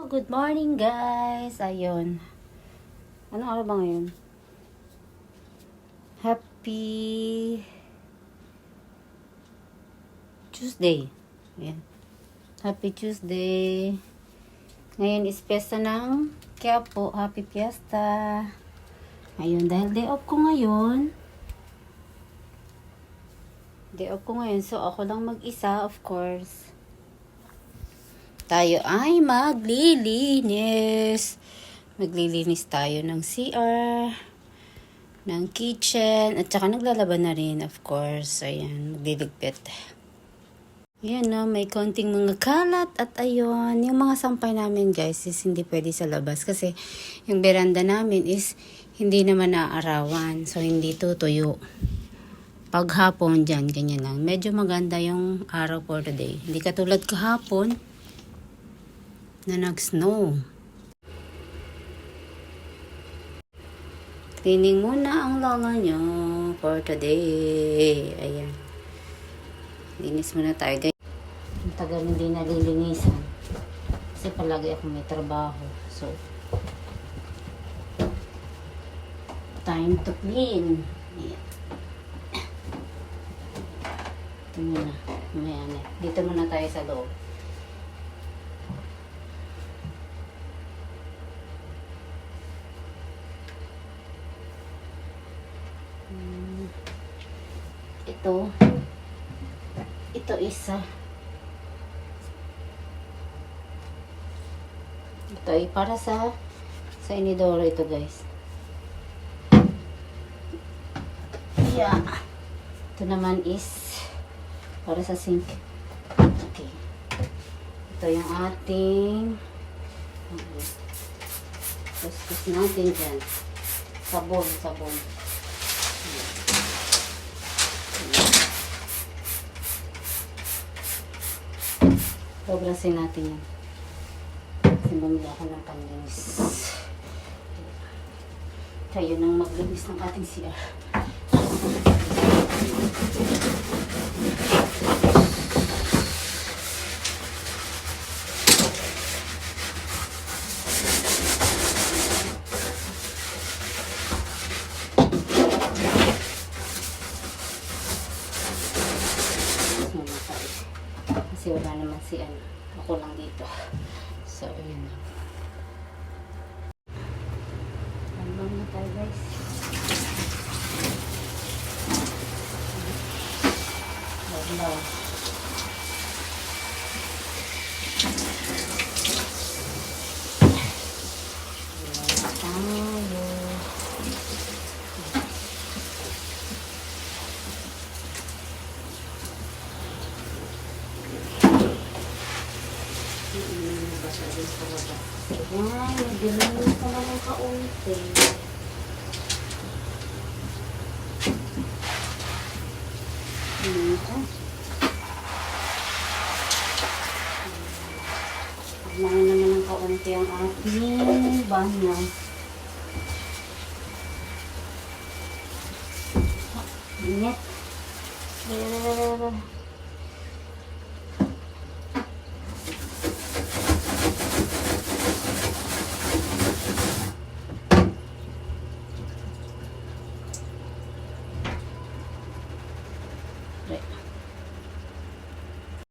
Good morning guys. Ayun. Anong araw ba ngayon? Happy Tuesday. Ayan. Happy Tuesday. Ngayon is piyesta ng Quiapo. Happy Fiesta. Ayun, dahil day off ko ngayon. So ako lang mag-isa, of course. Tayo ay maglilinis. Maglilinis tayo ng CR, ng kitchen, at saka naglalaban na rin, of course. Ayan, magliligpit. Ayan na, may konting mga kalat. At ayun, yung mga sampay namin guys is hindi pwede sa labas. Kasi yung beranda namin is hindi naman naaarawan. So hindi tutuyo. Paghapon dyan, ganyan lang. Medyo maganda yung araw for today. Hindi katulad kahapon na nag-snow. Cleaning muna ang lola nyo for today. Ayan. Linis muna tayo guys. Ang tagal hindi nalilinisan. Kasi palagi ako may trabaho. So, time to clean. Ayan. Ito muna. Ayan. Dito muna tayo sa loob. Ito isa. Ito ay para sa inidoro ito guys. Yeah. Ito naman is para sa sink. Okay. Ito yung ating kuskus natin dyan. Sabon. Dobrasin natin yan. Kasi bumili ako ng panlinis. Tayo nang maglinis ng ating CR. Kasi wala naman si ano. Ako lang dito. So, yun. Hanggang na tayo guys. Wala. Ay, nagdilinis pa naman kaunti. Pagmahal naman ng kaunti ang ating banyo. Init.